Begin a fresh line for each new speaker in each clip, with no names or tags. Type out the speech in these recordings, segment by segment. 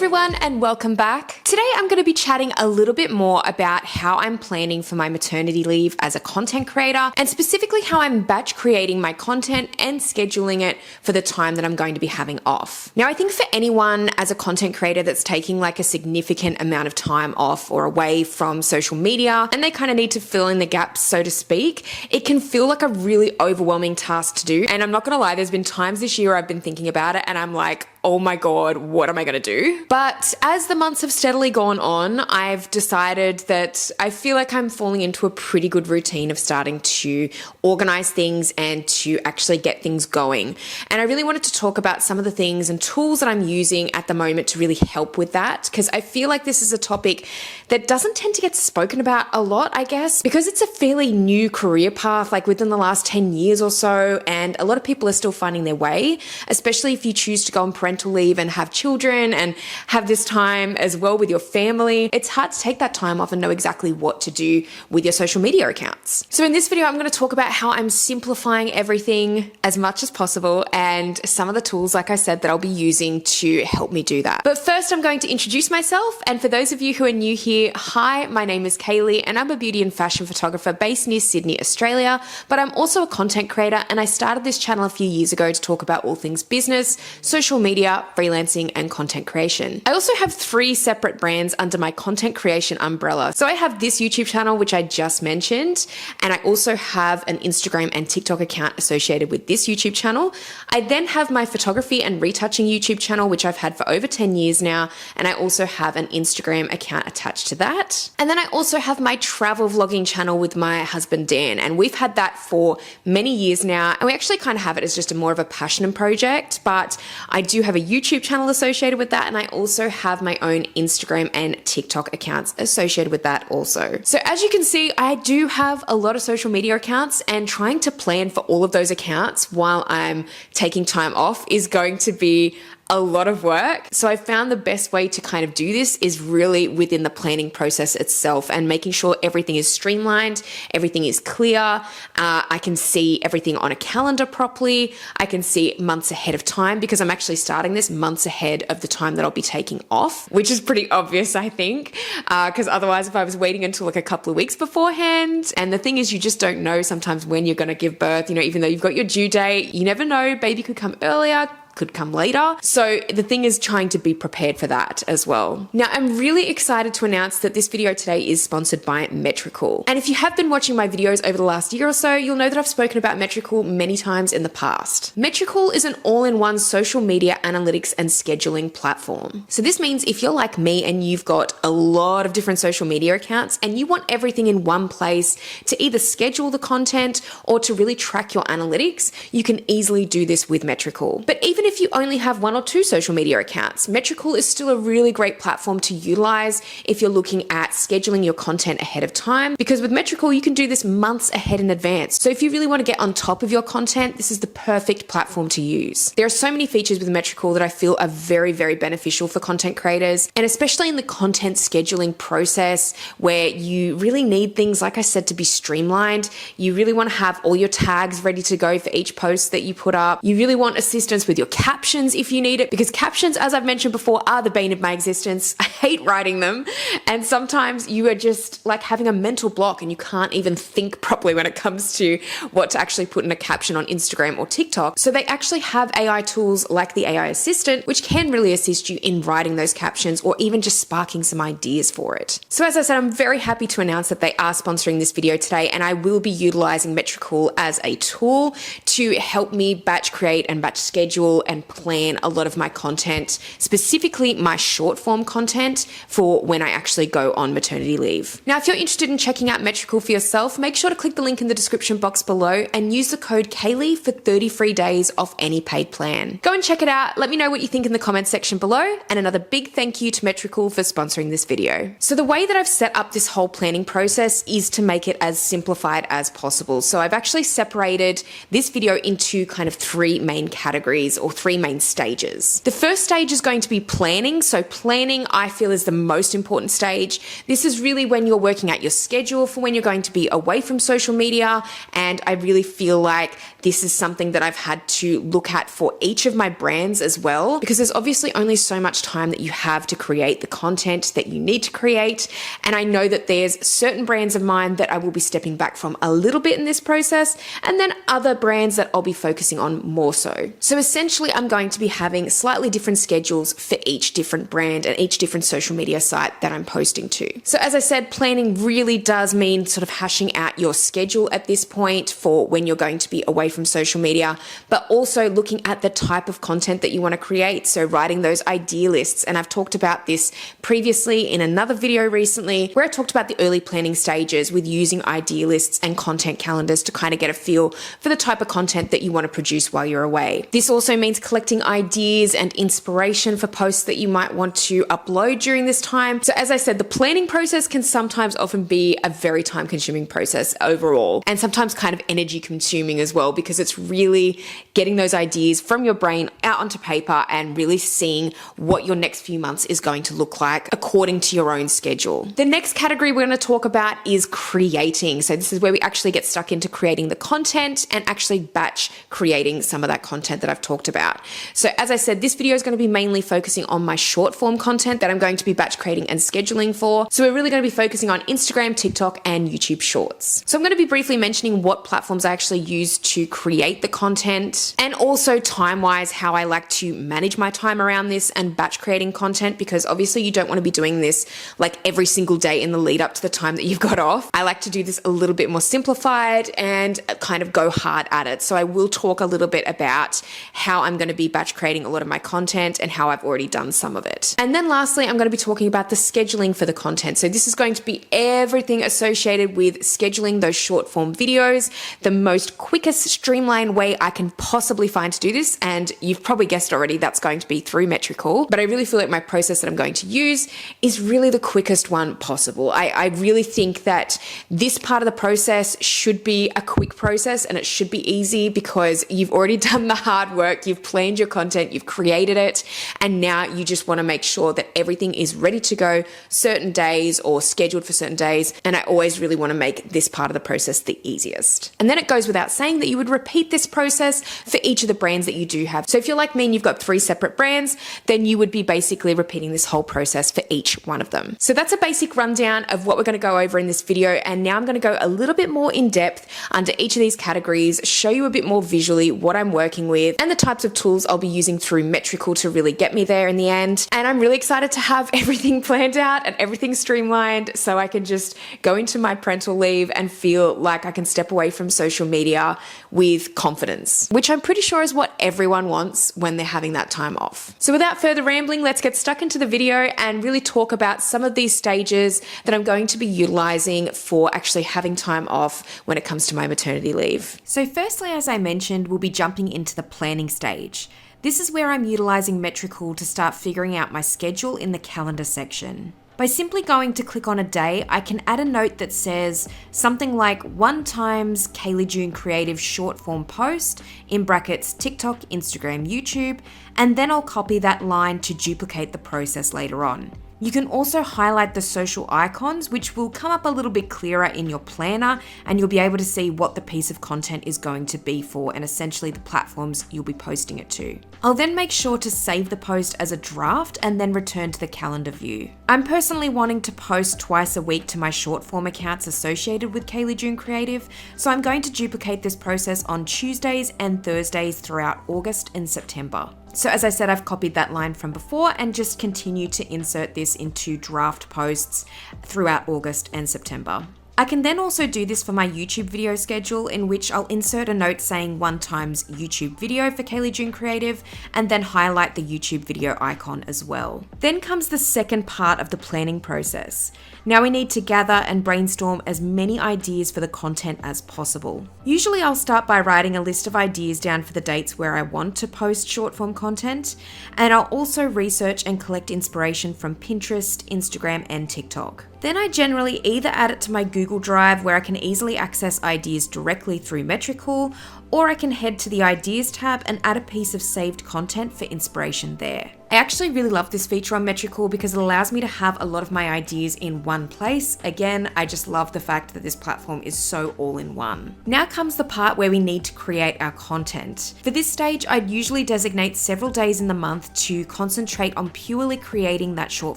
everyone and welcome back. Today I'm going to be chatting a little bit more about how I'm planning for my maternity leave as a content creator and specifically how I'm batch creating my content and scheduling it for the time that I'm going to be having off. Now I think for anyone as a content creator that's taking like a significant amount of time off or away from social media and they kind of need to fill in the gaps, so to speak, it can feel like a really overwhelming task to do. And I'm not going to lie, there's been times this year I've been thinking about it and I'm like, oh my God, what am I going to do? But as the months have steadily gone on, I've decided that I feel like I'm falling into a pretty good routine of starting to organize things and to actually get things going. And I really wanted to talk about some of the things and tools that I'm using at the moment to really help with that, because I feel like this is a topic that doesn't tend to get spoken about a lot, I guess, because it's a fairly new career path, like within the last 10 years or so, and a lot of people are still finding their way, especially if you choose to go on parental leave and have children and have this time as well with your family. It's hard to take that time off and know exactly what to do with your social media accounts. So in this video, I'm going to talk about how I'm simplifying everything as much as possible and some of the tools, like I said, that I'll be using to help me do that. But first, I'm going to introduce myself. And for those of you who are new here, hi, my name is Kaylee and I'm a beauty and fashion photographer based near Sydney, Australia, but I'm also a content creator and I started this channel a few years ago to talk about all things business, social media, freelancing, and content creation. I also have 3 separate brands under my content creation umbrella. So I have this YouTube channel, which I just mentioned, and I also have an Instagram and TikTok account associated with this YouTube channel. I then have my photography and retouching YouTube channel, which I've had for over 10 years now, and I also have an Instagram account attached to that. And then I also have my travel vlogging channel with my husband, Dan, and we've had that for many years now, and we actually kind of have it as just more of a passion and project, but I do have a YouTube channel associated with that, and I also have my own Instagram and TikTok accounts associated with that also. So as you can see, I do have a lot of social media accounts, and trying to plan for all of those accounts while I'm taking time off is going to be a lot of work. So I found the best way to kind of do this is really within the planning process itself and making sure everything is streamlined, everything is clear. I can see everything on a calendar properly. I can see months ahead of time because I'm actually starting this months ahead of the time that I'll be taking off, which is pretty obvious, I think, because otherwise if I was waiting until like a couple of weeks beforehand, and the thing is you just don't know sometimes when you're going to give birth, you know, even though you've got your due date, you never know, baby could come earlier, could come later. So the thing is trying to be prepared for that as well. Now, I'm really excited to announce that this video today is sponsored by Metricool. And if you have been watching my videos over the last year or so, you'll know that I've spoken about Metricool many times in the past. Metricool is an all-in-one social media analytics and scheduling platform. So this means if you're like me and you've got a lot of different social media accounts and you want everything in one place to either schedule the content or to really track your analytics, you can easily do this with Metricool. But even if you only have 1 or 2 social media accounts, Metricool is still a really great platform to utilize if you're looking at scheduling your content ahead of time, because with Metricool, you can do this months ahead in advance. So if you really want to get on top of your content, this is the perfect platform to use. There are so many features with Metricool that I feel are very, very beneficial for content creators, and especially in the content scheduling process where you really need things, like I said, to be streamlined. You really want to have all your tags ready to go for each post that you put up. You really want assistance with your captions if you need it, because captions, as I've mentioned before, are the bane of my existence. I hate writing them, and sometimes you are just like having a mental block and you can't even think properly when it comes to what to actually put in a caption on Instagram or TikTok. So they actually have AI tools like the AI Assistant, which can really assist you in writing those captions or even just sparking some ideas for it. So as I said, I'm very happy to announce that they are sponsoring this video today, and I will be utilizing Metricool as a tool to help me batch create and batch schedule and plan a lot of my content, specifically my short form content for when I actually go on maternity leave. Now, if you're interested in checking out Metricool for yourself, make sure to click the link in the description box below and use the code Kaylee for 30 free days off any paid plan. Go and check it out. Let me know what you think in the comments section below, and another big thank you to Metricool for sponsoring this video. So the way that I've set up this whole planning process is to make it as simplified as possible. So I've actually separated this video into kind of 3 main categories or or three main stages. The first stage is going to be planning. So planning, I feel, is the most important stage. This is really when you're working out your schedule for when you're going to be away from social media. And I really feel like this is something that I've had to look at for each of my brands as well, because there's obviously only so much time that you have to create the content that you need to create. And I know that there's certain brands of mine that I will be stepping back from a little bit in this process, and then other brands that I'll be focusing on more so. So essentially, I'm going to be having slightly different schedules for each different brand and each different social media site that I'm posting to. So as I said, planning really does mean sort of hashing out your schedule at this point for when you're going to be away from social media, but also looking at the type of content that you want to create. So writing those idea lists. And I've talked about this previously in another video recently where I talked about the early planning stages with using idea lists and content calendars to kind of get a feel for the type of content that you want to produce while you're away. This also means collecting ideas and inspiration for posts that you might want to upload during this time. So as I said, the planning process can sometimes often be a very time consuming process overall, and sometimes kind of energy consuming as well, because it's really getting those ideas from your brain out onto paper and really seeing what your next few months is going to look like according to your own schedule. The next category we're going to talk about is creating. So this is where we actually get stuck into creating the content and actually batch creating some of that content that I've talked about. So as I said, this video is going to be mainly focusing on my short form content that I'm going to be batch creating and scheduling for. So we're really going to be focusing on Instagram, TikTok, and YouTube Shorts. So I'm going to be briefly mentioning what platforms I actually use to create the content, and also time-wise how I like to manage my time around this and batch creating content, because obviously you don't want to be doing this like every single day in the lead up to the time that you've got off. I like to do this a little bit more simplified and kind of go hard at it. So I will talk a little bit about how I'm going to be batch creating a lot of my content and how I've already done some of it. And then lastly, I'm going to be talking about the scheduling for the content. So this is going to be everything associated with scheduling those short form videos, the most quickest streamlined way I can possibly find to do this. And you've probably guessed already, that's going to be through Metricool. But I really feel like my process that I'm going to use is really the quickest one possible. I really think that this part of the process should be a quick process and it should be easy, because you've already done the hard work, you've planned your content, you've created it, and now you just want to make sure that everything is ready to go certain days or scheduled for certain days. And I always really want to make this part of the process the easiest. And then it goes without saying that you would repeat this process for each of the brands that you do have. So if you're like me and you've got 3 separate brands, then you would be basically repeating this whole process for each one of them. So that's a basic rundown of what we're going to go over in this video. And now I'm going to go a little bit more in depth under each of these categories, show you a bit more visually what I'm working with and the types of tools I'll be using through Metricool to really get me there in the end. And I'm really excited to have everything planned out and everything streamlined so I can just go into my parental leave and feel like I can step away from social media with confidence, which I'm pretty sure is what everyone wants when they're having that time off. So without further rambling, let's get stuck into the video and really talk about some of these stages that I'm going to be utilizing for actually having time off when it comes to my maternity leave. So firstly, as I mentioned, we'll be jumping into the planning stage. This is where I'm utilizing Metricool to start figuring out my schedule in the calendar section. By simply going to click on a day, I can add a note that says something like 1 times Kaylee June Creative short form post, in brackets TikTok, Instagram, YouTube, and then I'll copy that line to duplicate the process later on. You can also highlight the social icons, which will come up a little bit clearer in your planner, and you'll be able to see what the piece of content is going to be for and essentially the platforms you'll be posting it to. I'll then make sure to save the post as a draft and then return to the calendar view. I'm personally wanting to post twice a week to my short form accounts associated with Kaylee June Creative, so I'm going to duplicate this process on Tuesdays and Thursdays throughout August and September. So as I said, I've copied that line from before and just continue to insert this into draft posts throughout August and September. I can then also do this for my YouTube video schedule, in which I'll insert a note saying 1 times YouTube video for Kaylee June Creative and then highlight the YouTube video icon as well. Then comes the second part of the planning process. Now we need to gather and brainstorm as many ideas for the content as possible. Usually I'll start by writing a list of ideas down for the dates where I want to post short form content, and I'll also research and collect inspiration from Pinterest, Instagram, and TikTok. Then I generally either add it to my Google Drive, where I can easily access ideas directly through Metricool, or I can head to the Ideas tab and add a piece of saved content for inspiration there. I actually really love this feature on Metricool because it allows me to have a lot of my ideas in one place. Again, I just love the fact that this platform is so all-in-one. Now comes the part where we need to create our content. For this stage, I'd usually designate several days in the month to concentrate on purely creating that short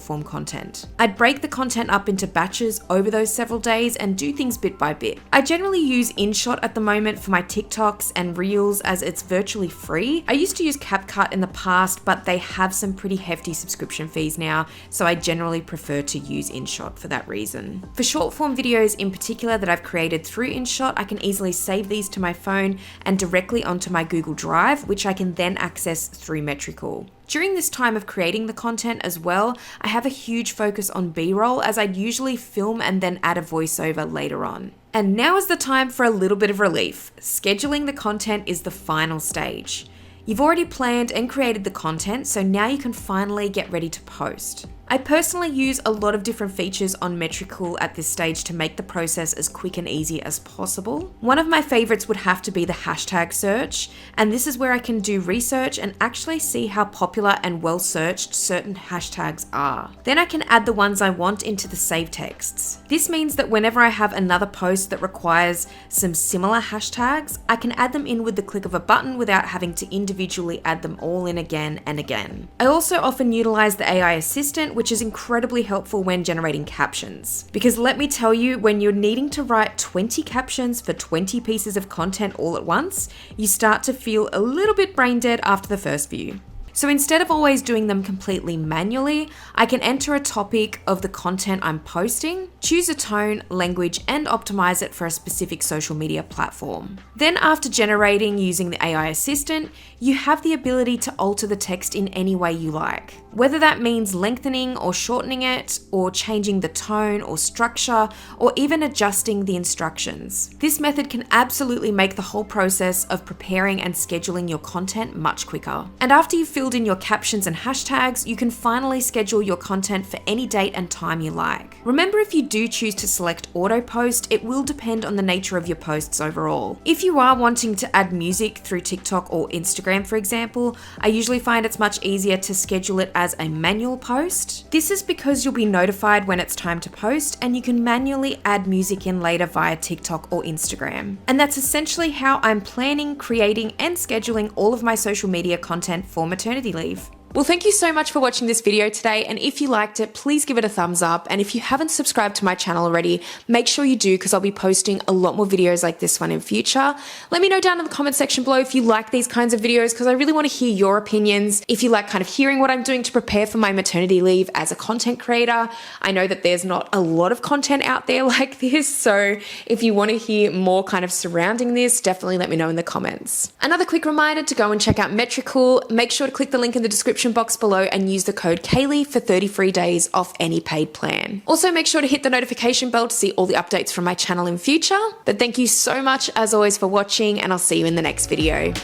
form content. I'd break the content up into batches over those several days and do things bit by bit. I generally use InShot at the moment for my TikToks and Reels as it's virtually free. I used to use CapCut in the past, but they have some pretty hefty subscription fees now, so I generally prefer to use InShot for that reason. For short form videos in particular that I've created through InShot, I can easily save these to my phone and directly onto my Google Drive, which I can then access through Metricool. During this time of creating the content as well, I have a huge focus on B-roll as I'd usually film and then add a voiceover later on. And now is the time for a little bit of relief. Scheduling the content is the final stage. You've already planned and created the content, so now you can finally get ready to post. I personally use a lot of different features on Metricool at this stage to make the process as quick and easy as possible. One of my favorites would have to be the hashtag search, and this is where I can do research and actually see how popular and well searched certain hashtags are. Then I can add the ones I want into the save texts. This means that whenever I have another post that requires some similar hashtags, I can add them in with the click of a button without having to individually add them all in again and again. I also often utilize the AI assistant, which is incredibly helpful when generating captions. Because let me tell you, when you're needing to write 20 captions for 20 pieces of content all at once, you start to feel a little bit brain dead after the first few. So instead of always doing them completely manually, I can enter a topic of the content I'm posting, choose a tone, language, and optimize it for a specific social media platform. Then after generating using the AI assistant, you have the ability to alter the text in any way you like. Whether that means lengthening or shortening it, or changing the tone or structure, or even adjusting the instructions. This method can absolutely make the whole process of preparing and scheduling your content much quicker. And after you've filled in your captions and hashtags, you can finally schedule your content for any date and time you like. Remember, if you do choose to select auto post, it will depend on the nature of your posts overall. If you are wanting to add music through TikTok or Instagram, for example, I usually find it's much easier to schedule it as a manual post. This is because you'll be notified when it's time to post, and you can manually add music in later via TikTok or Instagram. And that's essentially how I'm planning, creating, and scheduling all of my social media content for maternity leave. Well, thank you so much for watching this video today, and if you liked it, please give it a thumbs up, and if you haven't subscribed to my channel already, make sure you do, because I'll be posting a lot more videos like this one in future. Let me know down in the comment section below if you like these kinds of videos, because I really want to hear your opinions. If you like kind of hearing what I'm doing to prepare for my maternity leave as a content creator, I know that there's not a lot of content out there like this, so if you want to hear more kind of surrounding this, definitely let me know in the comments. Another quick reminder to go and check out Metricool. Make sure to click the link in the description box below and use the code Kaylee for 30 free days off any paid plan. Also, make sure to hit the notification bell to see all the updates from my channel in future. But thank you so much as always for watching, and I'll see you in the next video.